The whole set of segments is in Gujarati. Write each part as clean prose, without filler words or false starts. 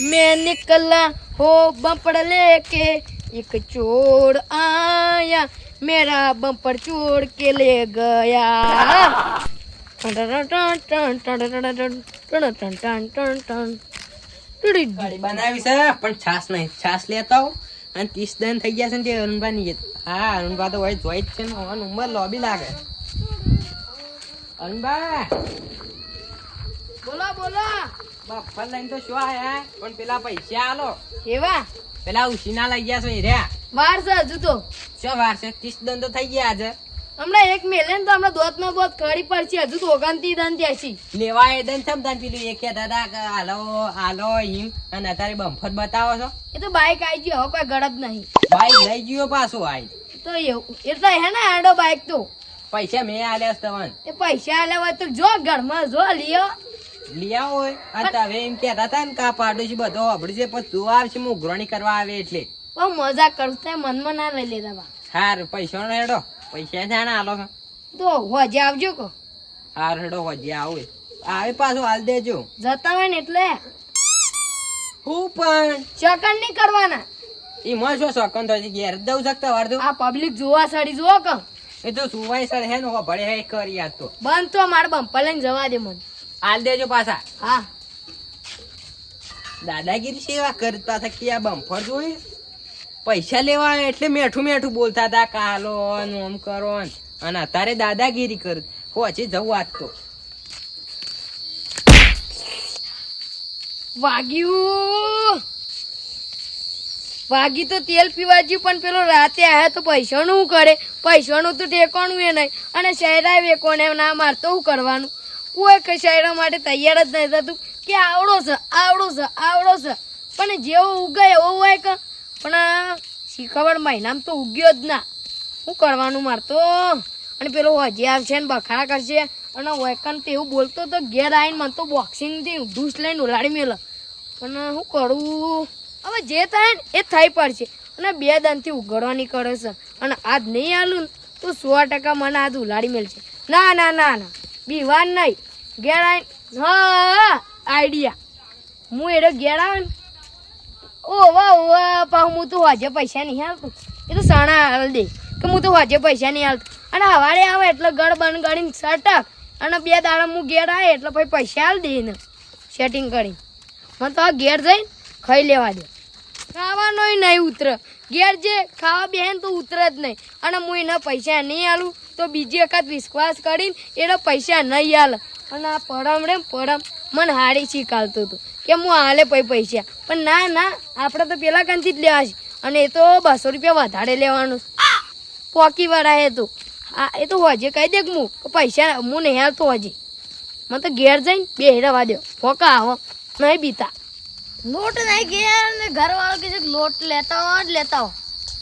मैं निकला हो बम्पर लेके एक चोर आया मेरा बम्पर चोर के ले गया ગાડી બનાવી છે પણ છાસ નહીં. છાસ લેતા આવો અને 30 દન થઈ ગયા છે ને તે અરુણભા ની. હા અરુણભા તો હોય જોઈ જ છે ને ઓન ઉંમર લોબી લાગે. અરુણભા બોલો બોલો બફર લઈને તો શું આયા પણ પેલા પૈસા આલો. એવા પેલા ઉશીના લઈ ગયા છો એ રહ્યા. વાર છે હજુ તો શું વાર છે? 30 દન તો થઈ ગયા આજે. હમણાં એક મેલે ને તો હમણાં દોત નો બોત ખડી પડશે હજુ તો 29 દન ત્યાંસી લેવા એ દન થમ તાન પેલું એક દાદા કે હાલો હાલો હિમ અને અત્યારે બમ્ફર બતાવો છો. એ તો બાઈક આવી ગયો હવે કોઈ ગળદ નહીં બાઈક લઈ ગયો પાછું આઈ તો એવું એટલે હે ને આડો બાઈક તો પૈસા મેં આલ્યા છે તમને. એ પૈસા આલે હોય તો જો ઘરમાં જો લ્યો લઈ આવો હોય અને તમે એમ કહેતા હતા ને કે આ પાડોશી બધો વાપરી છે પણ તું આવશે ઉઘરાણી કરવા આવે એટલે બહુ મજાક કરું તે મનમાં ના લઈ લેતા બા હાર પૈસા નો હેડો પૈસા છે ને આલો તો હોજે આવજો કો હાર હેડો હજી આવે આવે પાછું હાલ દેજો. જતા હોય ને એટલે હું પણ ચકન નહીં કરવાના એમાં શું શકન થાય ઘેર જ દઉં શકતા વાર તો આ પબ્લિક જોવા સાડી જોવો ક એ તો સુવાઈ સર હે ને ભળે હે કરી યાદ તો બંધ તો મારે બમ્પર લઈને જવા દે મને હાલ દેજો પાછા. હા દાદાગીરી સેવા કરતા હતા કે આ બમ્ફર જોઈ પૈસા લેવા એટલે મેઠું મેઠું બોલતા હતા કાલો આમ કરો અને અત્યારે દાદાગીરી કર હોચી જવું આજ તો વાગી તો તેલ પીવા જ્યું પણ પેલો રાતે આયા તો પૈસાનું શું કરે પૈસાનું તો ઠેકાણું એ નહીં અને શહેરા વેકોને ના મારતો શું કરવાનું કોઈ કઈ શહેરા માટે તૈયાર જ નહીં થતું કે આવડો છે આવડો છે આવડો છે પણ જેવો ઉગે એવો હોય કે પણ શીખવડ મહિનામાં તો ઉગ્યો જ ના શું કરવાનું મારતો અને પેલો હજી આવશે ને બખાડા કરશે અને વેકન તો એવું બોલતો તો ઘેર આવીને મને તો બોક્સિંગથી ઢૂસ લઈને ઉલાડી મેલો પણ શું કરું હવે જે થાય ને એ થઈ પડશે અને 2 દાનથી ઉઘડવાની કરે છે અને આજ નહીં આલું ને તો 100% મને આજ ઉલાડી મેલશે. ના ના ના ના બીવાન નહીં ઘેર આવીને હા આઈડિયા હું એનો ઘેર આવે ને ઓ વાહ પાછું હું તો હજે પૈસા નહીં હાલતું એ તો સણા હાલ દે કે હું તો હજે પૈસા નહીં હાલતું અને સવારે આવે એટલે ગળ બન ગળીને સટક અને 2 દાડા હું ઘેર આવે એટલે પછી પૈસા હાલ દે ને સેટિંગ કરી મને તો ઘેર જઈને ખાઈ લેવા દે ખાવાનો નહીં ઉતરે ઘેર જે ખાવા બેન તો ઉતરે જ નહીં અને હું એના પૈસા નહીં હાલું તો બીજી વખત વિશ્વાસ કરીને એના પૈસા નહીં હાલ અને આ પડમ રે પડમ મને હાડી શીખાલતું હતું કે હું હાલે પૈસા પણ ના ના આપણે તો પેલા કાંથી જ લેવા છે અને એ તો 200 રૂપિયા વધારે લેવાનું પોકી વાળા એ તો એ તો હજે કહી દે હું પૈસા હું નહીં હાલતો હજી મને તો ઘેર જઈને બે રવા દો પોકા આવો નહીં બીતા લોટ નહીં ઘેર ને ઘરવાળો કે લોટ લેતા હો જ લેતા હો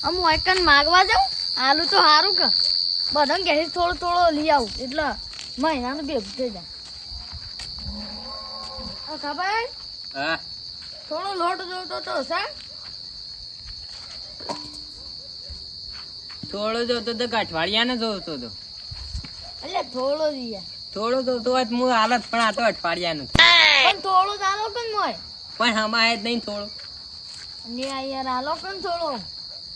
આમ વાયકન માગવા જાઉં આલુ તો સારું કે બધાને ઘેર થોડો થોડો લઈ આવું એટલે મહિનાનું ભેગું થઈ જાય ખબર હા થોડો લોટ જોતો તો સર થોડો જોતો તો અઠવાડિયા ને જોતો તો એટલે થોડો જ યાર થોડો જોતો હોય તો હું હાલત પણ આ તો અઠવાડિયાનું પણ થોડો જ આલો કે મોય પણ હમાય જ નહીં થોડો ને આ યાર આલો કે થોડો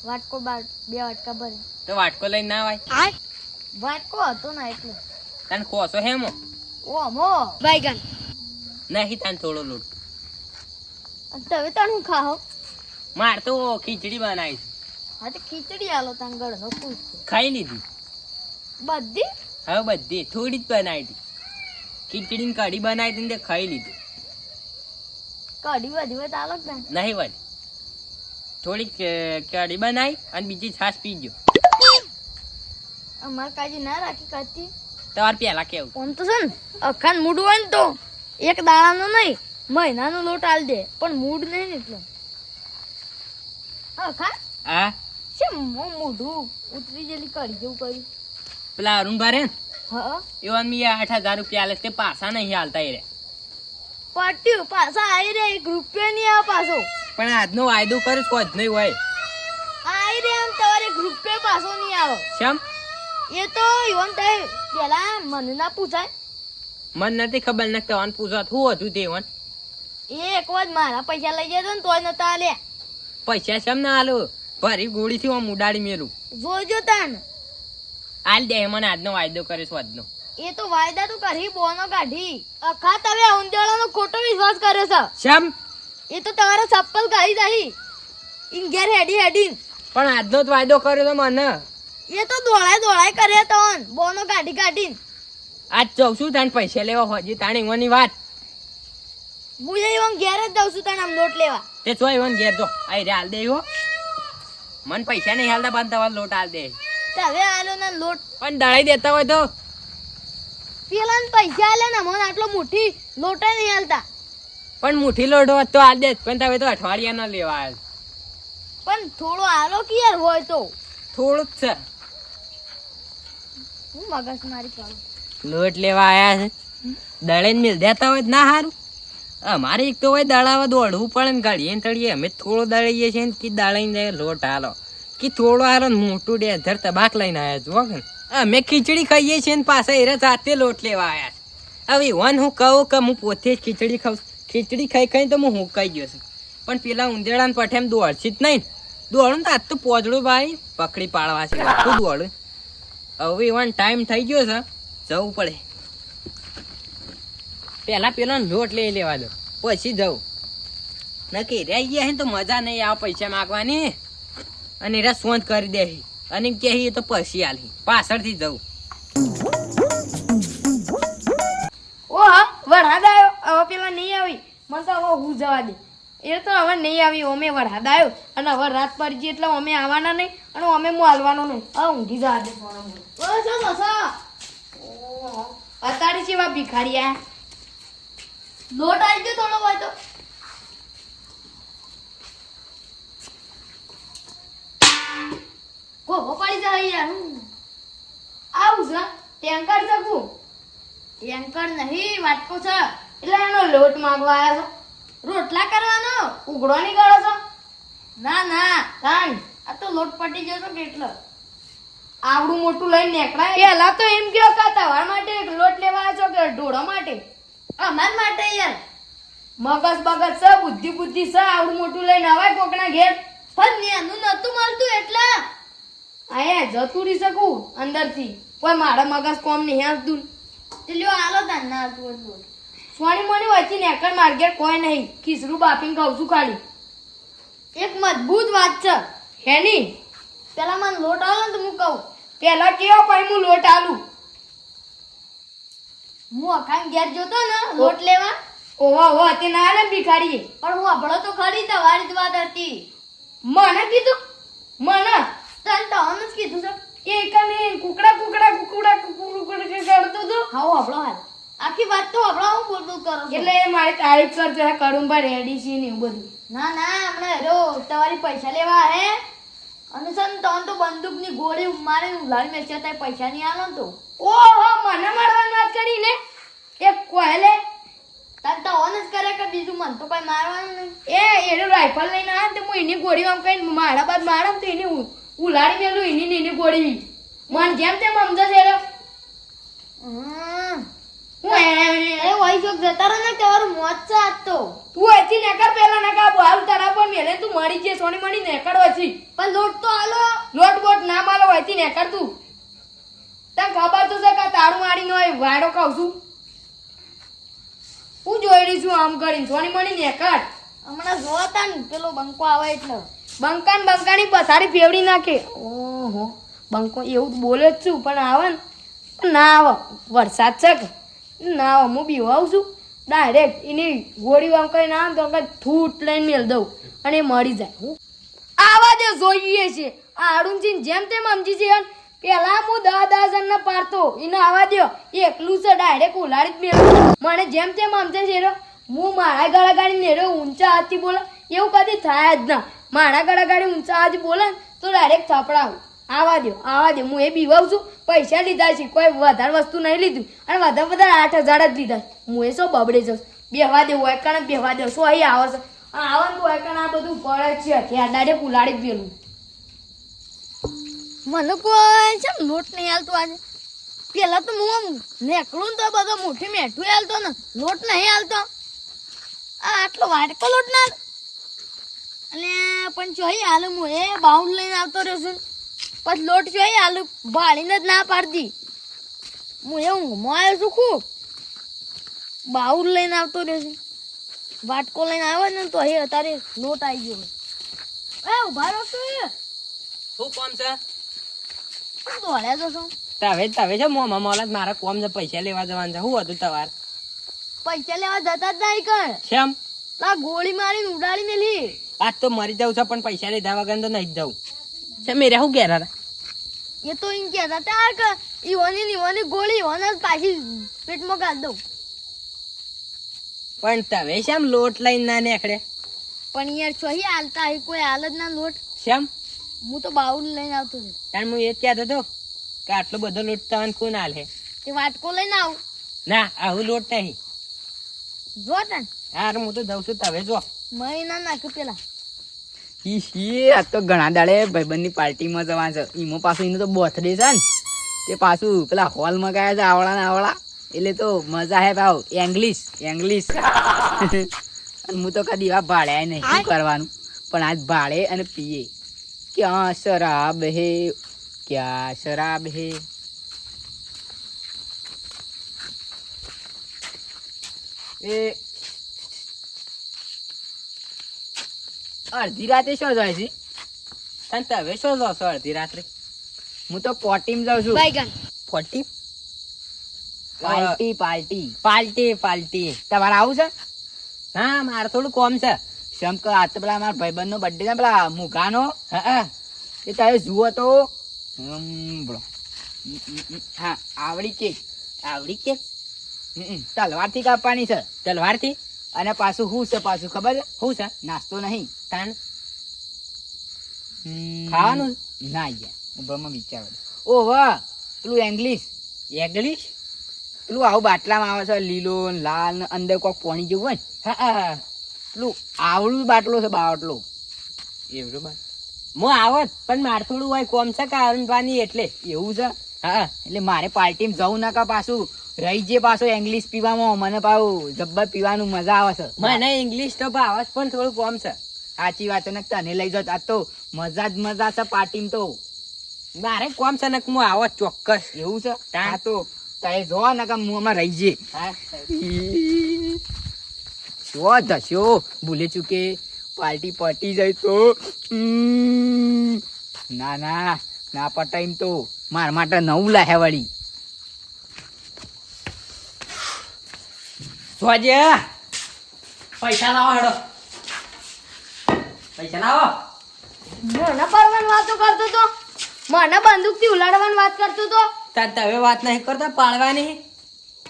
વાટકો 2 વાટકા ભરે તો વાટકો લઈને ના આવાય વાટકો હતો ના એટલે તને ખોસો હેમો ઓ મો બાઈગન નહીં તને થોડો લોટ તમે તણ ખાઓ માર તો ખીચડી બનાવી છે. હા તો ખીચડી આલો તાંગળ નો પૂછ ખાઈ લીધી બધી હવે બધી થોડી જ બનાવી હતી ખીચડી ને કઢી બનાવી હતી ને તે ખાઈ લીધી કઢી બધી વાત આલો કે નહીં વળી થોડી કઢી બનાવી અને બીજી છાશ પીજો અમાર કાજી ના રાખી કાતી તમારે પેલા કેવું આમ તો છે ને અખાન મૂડ હોય ને તો એક દાડાનો નહીં મહિનાનો લોટ આલ દે પણ મૂડ નહીં ને એટલે અખાન હા છે મોઢું ઉતરી જેલી કરી જેવું કર્યું પેલા અરુણભા રે હા એવા મેં 8,000 રૂપિયા આલે તે પાછા નહીં હાલતા એ રે પટ્યું પાછા આવી રે 1 રૂપિયા નહીં આવે પાછો પણ આજનો વાયદો કર્યો કોઈ જ નહીં હોય આવી રે એમ તમારે 1 રૂપિયા પાછો નહીં આવે કેમ એ તો યોન થાય પેલા મને ના પૂછાય મને નથી ખબર ને તને પૂછવા શું હતું તે વન એક વાર મારા પૈસા લઈ જતો ને તોય નતા આલ્યા. પૈસા કેમ ના આલો? ભરી ગોળીથી આમ ઉડાડી મેલું. જોજો તાન. હાલ દે મને આજનો વાયદો કરે સ્વાદનો. એ તો વાયદા તો કરી બોનો કાઢી. અખા તમે ઊંજાળાનો ખોટો વિશ્વાસ કર્યો છે. શેમ? એ તો તમારા ચપ્પલ કાઢી જાહી. ઇન ઘેર હેડી. પણ આજનો જ વાયદો કર્યો તો મને. એ તો દોડાય કરે તો બોનો કાઢી. આજ જઉં છું તાને પૈસા લેવા હજી તાણી ઈવોની વાત. હું ઈવન ઘેર જ જાઉં છું તાને આમ લોટ લેવા. તે છો ઈવન ઘેર જો આઈ રે હાલ દે ઈવો. મને પૈસા નહીં હાલતા પણ તમારે લોટ હાલ દે. તે હવે આલો ને લોટ. પણ દળાઈ દેતા હોય તો પેલા પૈસા આલે ને મને આટલો મુઠ્ઠી લોટ નહીં હાલતા. પણ મુઠ્ઠી લોટ હોત તો હાલ દે. પણ તમે તો અઠવાડિયા નો લેવા આવ્યા. પણ થોડો આલો કે યાર હોય તો. થોડુંક છે. હું મગજ મારી પાડું. લોટ લેવા આયા છે દળીને મિલ દેતા હોય તો ના સારું. અમારે એક તો હોય દળાવા દોડવું પડે ને ગાડીએ તળીએ અમે થોડો દળીએ છીએ ને કે દળાઈને લોટ હાલો કે થોડો હાલો ને મોટું ડેઝર તબાક લઈને આવ્યા છો કે અમે ખીચડી ખાઈએ છીએ ને પાછા એરે સાથે લોટ લેવા આવ્યા છે. હવે વન હું કહું કે હું પોતે જ ખીચડી ખાઉં. ખીચડી ખાઈ તો હું હુંકાઈ ગયો છું. પણ પેલા ઉંદેડા ને પઠેમ દોડશી જ નહીં. દોડું તો આજ તો પોજડું ભાઈ પકડી પાડવા છે આટલું દોડું. હવે એવાનો ટાઈમ થઈ ગયો છે જવું પડે. પેલા પેલો લોટ લઈ લેવા દો પછી જવું. નક્કી રહી ગયા તો મજા નહીં આવે પૈસા માગવાની. અને એરા સોંત કરી દે અને કે તો પછી આલી પાછળથી જવું. ઓહા વરસાદ આવ્યો. હવે પેલા નહીં આવી મને તો હવે હું જવા દે. એ તો હવે નહીં આવી. અમે વરસાદ આવ્યો અને હવે રાત પડી ગઈ એટલે અમે આવવાના નહીં અને અમે હું હાલવાનો નહીં. હવે ઊંઘી જવા દે. અત્યારે જેવા ભિખારી આયા. લોટ આવજો થોડો હોય તો. ગોભો પડી જાય યાર. આવું છે ટેન્કર શકું. ટેન્કર નહીં વાટકો છે એટલે એનો લોટ માંગવા આવ્યા છો. રોટલા કરવાનો ઉઘડો નહીં કરો છો. ના કાન આ તો લોટ પટી ગયો તો કેટલો. આવડું મોટું લઈને નીકળાય. પેલા તો એમ કયો કે તમારા માટે લોટ લેવા આવ્યા છો કે ઢોળો માટે? અમાર માટે યાર. મગજ બગજ છે બુદ્ધિ છે આવડું મોટું લઈને આવાય કોકના ઘેર. પણ નેનું નતું મળતું એટલે આયા જતું રહી શકું અંદરથી. કોઈ મારા મગજ કોમ નહીં હાલતું. લ્યો આલો તાન ના તું લોટ. સોની મોની વચ્ચે નેકર માર્કેટ કોઈ નહીં. ખીસરું બાફીને ખાઉં છું ખાલી. એક મજબૂત વાત છે હેની. પેલા મને લોટ આલો ને તો હું કહું. પેલા કેવો પછી હું લોટ આલું. હું અખાન ઘેર જોતો ને લોટ લેવા. ઓહો તે ના ને ભિખારી. પણ હું અભળો તો ખરી તમારી જ વાત હતી. મને કીધું? મને તને તો જ કીધું છે એ કને કુકડા કરતો તો. હા અભળો હાલ આખી વાત તો અભળો હું બોલતું કરું. એટલે એ મારી તારીફ કરતો હે કરુંબા રેડી છે ને એવું બધું. ના હમણે રો તમારી પૈસા લેવા હે અને સન તો બંદૂકની ગોળી મારે ઉલાડી મેચ્યા તાય પૈસા નહીં આલો તો. ઓહો મને મારવાની વાત કરી ને. એક કોહેલે તન તો ઓન જ કરે કે બીજું મન તો કોઈ મારવાનું નહીં. એનો રાઇફલ લઈને આ તો હું એની ગોળી આમ કઈ મારા બાદ મારમ તો એની ઉલાડી મેલું એની ગોળી મન જેમ તેમ સમજે છે. હું એ વોઇસ ઓફ જતા રહો ને તમારું મોત છે આજ તો. તું એથી નેકર પેલા ના કાબુ હાલ તારા પર મેલે તું મરી જે સોની મણી નેકર વછી. પણ લોટ તો આલો. લોટ બોટ ના માલો એથી નેકર તું. તને ખબર તો છે કે તારું મારી નો વાડો ખાવ છું. હું જોઈ રહી છું આમ કરીને સોની મણી નેકર. હમણાં જોતા ને પેલો બંકો આવે એટલે બંકાની પથારી ફેવડી નાખે. ઓહો બંકો એવું બોલે જ છું પણ આવે ને ના આવે. વરસાદ છે કે ના આવે હું બીવાઉં છું. ડાયરેક્ટ એની ગોળી આમ કરીને આમ તો થૂટ લઈને મેળ દઉં અને એ મરી જાય. આવા દે જોઈએ છે આ અરુણજી જેમ તેમ સમજી છે. પેલા હું 10 જણને પાડતો એને આવા દો એકલું છે ડાયરેક્ટ ઉલાડી જ મેળ. મને જેમ તેમ સમજે છે હું મારા ગળા ગાડી નેરો ઊંચા હાથથી બોલે એવું કદી થાય જ ના. મારા ગળા ગાડી ઊંચા હાથ બોલે તો ડાયરેક્ટ થપડાવું. આવા દો હું એ બીવાઉં છું. પૈસા લીધા છે કોઈ વધારે વસ્તુ નહીં લીધું અને વધારે 8,000 જ લીધા. હું એ શું બબડે જાઉં. બેહવા દે હોય કણ બેહવા દે શું અહીં આવે છે આવે ને હોય કણ આ બધું પડે છે ત્યાં ડાયરેક્ટ ઉલાડી જ પેલું. મને કોઈ છે લોટ નહીં હાલતો આજે. પેલા તો હું આમ નેકળું તો બધો મોટી મેઠું હાલતો ને લોટ નહીં હાલતો. આ આટલો વાટકો લોટ ના અને પણ જોઈ હાલ હું એ બાઉલ લઈને આવતો રહ્યો છું પછી લોટ જોઈ હાલ ભાળીને જ ના પાડતી હું એ ઊંઘમાં આવ્યો છું ખૂબ બાઉલ લઈને આવતો રહ્યો છું વાટકો લઈને આવ્યો ને તો એ અત્યારે લોટ આવી ગયો એ ઉભા રહો તું શું કોમ છે દોડ્યા તો શું તમે છે મોમાં મોલા મારા કોમ છે પૈસા લેવા જવાનું છે શું હતું તમારે પૈસા લેવા જતા જ નહીં કણ શેમ આ ગોળી મારીને ઉડાડી મેલી આજ તો મરી જાઉં છે પણ પૈસા લીધા વગર તો નહીં જ જવું છે મેરે શું ઘેર હતા એ તો એમ કહેતા હતા કે ઈવાની ગોળી ઈવાને જ પાછી પેટમાં ગાળ દઉં પણ તમે શેમ લોટ લઈને ના નીકળે પણ યાર ચોહી હાલતા હે કોઈ હાલ જ ના લોટ શેમ હું તો બાઉલ લઈને આવતો હતો કારણ હું એ જ કહેતો હતો કે આટલો બધો લોટ તમને કોણ હાલે તે વાટકો લઈને આવું ના આવું લોટ નહીં જો તને યાર હું તો જઉં છું તમે જો મહિના નાખ્યું પેલા આ તો ઘણા દાડે ભાઈબંધની પાર્ટીમાં જવાનું છે ઈમો પાછું એનું તો બર્થડે છે ને તે પાછું પેલા હોલમાં ગયા છે આવડા ને આવડા એટલે તો મજા હે ભાવ ઇંગ્લિશ અને હું તો કદી એવા ભાડ્યા નહીં શું કરવાનું પણ આજ ભાડે અને પીએ ક્યાં શરાબ હે ક્યાં શરાબ હે એ અડધી રાતે શું જાય છે તને તમે શું જો છો અડધી રાત્રે હું તો પોટીમાં જાઉં છું બાઈગન ફોટી પાર્ટી તમારે આવું છે હા મારે થોડું કોમ છે શમ કે આ તો પેલા મારા ભાઈબંધ નો બર્થડે છે પેલા મુગાનો હા એ તમે જુઓ તો બોલો હા આવડી કેક આવડી કે તલવાર થી કાપવાની છે તલવારથી અને પાછું શું છે પાછું ખબર છે શું છે નાસ્તો નહીં તાણ ખાવાનું ના યાર ઉભરમાં વિચારો ઓ વાહ પેલું ઇંગ્લિશ પેલું આવું બાટલામાં આવે છે લીલો ને લાલ ને અંદર કોક પાણી જેવું હોય ને હા પેલું આવડું બાટલો છે બાટલો એવું બા હું આવત પણ મારે થોડું હોય કોમ છે કારણવાની એટલે એવું છે હા એટલે મારે પાર્ટીમાં જવું ના કા પાછું રહી જે પાછું ઇંગ્લિશ પીવામાં મને પાછું જબ્બર પીવાનું મજા આવે છે મને ઇંગ્લિશ તો ભાવે જ પણ થોડું કોમ છે સાચી વાત ને તને લઈ જાવ આ તો મજા જ મજા છે પાર્ટીમાં તો મારે કોમ છે ને હું આવો ચોક્કસ એવું છે તાણ. હા તો તારે જો ને કે મોંમાં રહી જે હા શું ધસ્યો ભૂલે ચૂકે પાર્ટી પટી જાય તો ના પટાઈમ તો માર માટે નવું લાહે વળી જોજે પૈસા લાવો હેડો પૈસા લાવો મને પરવાની વાતો કરતો તો મને બંદૂક થી ઉલાડવાની વાત કરતો તો તાર તમે વાત નહીં કરતા પાડવાની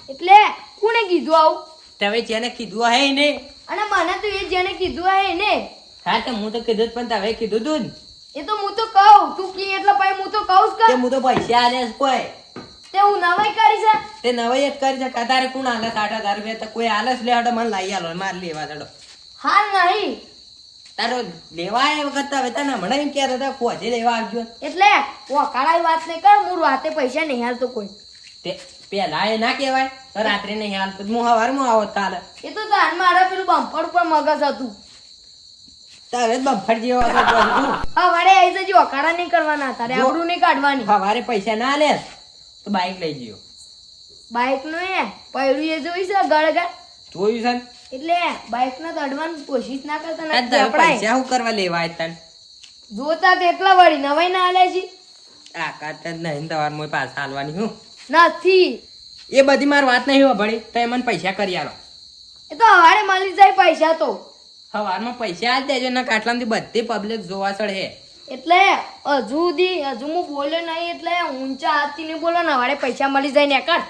એટલે કોને કીધું આવું તમે જેને કીધું હે ને અને મને તો એ જેને કીધું હે ને હા તો હું તો કીધું જ પણ તમે કીધું તું જ એ તો હું તો કહું તું કી એટલે પછી હું તો કહું જ કે કે હું તો પૈસા આલે છે કોઈ તે હું નવાઈ કરી છે તે નવાઈ જ કરી છે તારે કોણ આલે 60,000 રૂપિયા તો કોઈ આલે લે હડો મને લઈ આલો માર લેવા હડો હાલ નહીં તારો લેવા એ વખત હવે તને હમણાં એમ કહેતા હતા ખોજે લેવા આવજો એટલે વકાળાની વાત નહીં કર હું રાતે પૈસા નહીં હાલતો કોઈ તે પેલા એ ના કહેવાય તો રાત્રે નહીં હાલતો હું સવારમાં આવો કાલે એ તો તાન મારા પેલું બમ્પર ઉપર મગજ હતું તારે બફર જેવો હતો બધું. હવારે આવી જજો વકાળા નહીં કરવાના તારે જો. આબરૂ નહીં કાઢવાની સવારે પૈસા ના લે તો બાઈક લઈ ગયો બાઇક નું એ પૈડું એ જોઈ છે ગળગળ જોયું છે ને? એટલે બાઇક ને તડવાની કોશિશ ના કરતા તાર નથી તમે આપણાય. પૈસા શું કરવા લેવા આવ્યા તને જોતા તો એટલા વળી નવાઈ ના આલે છે આ કાત નહીં તમારે મોય પાછા હાલવાની હું નથી એ બધી મારી વાત નહીં ભળી તો એ મને પૈસા કરી આલો એ તો હવારે મળી જાય પૈસા તો સવારમાં પૈસા આજ દેજો ને કાટલામાંથી બધી પબ્લિક જોવા ચડે એટલે હજુ હું બોલ્યો નહીં એટલે ઊંચા હાથથી નહીં બોલો ને હવારે પૈસા મળી જાય ને કર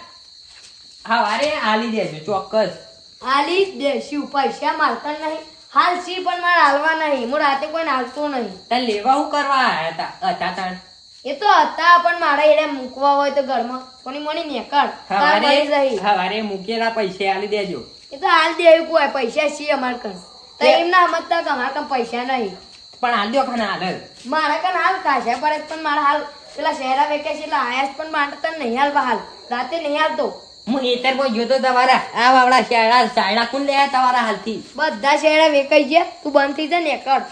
સવારે આલી દેજો ચોક્કસ હાલી જ દેશું પૈસા મારતા નહીં હાલ સી પણ મારે હાલવા નહીં હું રાતે કોઈ હાલતો નહીં તાર લેવા શું કરવા આયા હતા તાણ એ તો હતા પણ મારા એને મૂકવા હોય તો ઘરમાં કોની મની નેકળ કાલ મળી જાય સવારે મૂકેલા પૈસા આલી દેજો એ તો હાલ દેવું કોઈ પૈસા છીએ અમારે કણ તો એમના સમજતા કે અમારે કણ પૈસા નહીં પણ હાલ દો ખાને હાલ મારા કણ હાલ ખાસા પડે પણ મારા હાલ પેલા શહેરા વેકે છે એટલે આયા જ પણ માટે તને નહીં હાલ હાલ રાતે નહીં હાલતો હું ખેતરમાં ગયો તો તમારા આ વાવડા સાયડા કોણ લે તમારા હાલથી બધા શેડા વેકાઈ ગયા, તું બંધ થઈ જા ને કર.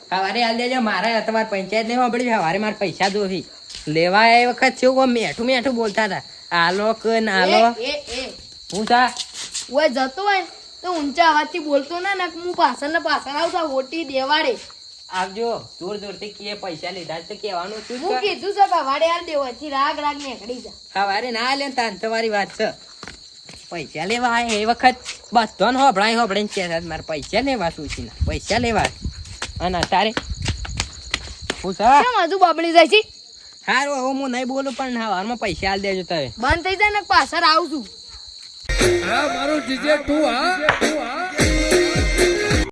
સવારે હાલ દેજો. મારે તમારે પંચાયત નહીં સાંભળી. સવારે મારે પૈસા જોવી લેવા એ વખત છે મેઠું મેઠું બોલતા હતા. આલો કે ના આલો. એ હું થા ઓય જતો હોય ને તો ઊંચા અવાજથી બોલતો ના ને હું પાછળ ને પાછળ આવતા ઓટી દેવાડે. આવજો. જોર જોરથી કે પૈસા લીધા છે તો કહેવાનું શું હું કીધું છે કે વાડે હાલ દેવો પછી રાગ રાગ નીકળી જા. સવારે ના લે તાન તમારી વાત છે. પૈસા લેવા આયા એ વખત બધાને હોભળાઈને કહેતા મારે પૈસા લેવા શું છે ના પૈસા લેવા. અને તારે હું થા કેમ હજુ બબડી જાય છે? હારું હવે હું નહીં બોલું પણ સવારમાં પૈસા આલ દેજો તમે. બંધ થઈ જાય ને પાછળ આવશું. હા મારું જીજે તું હા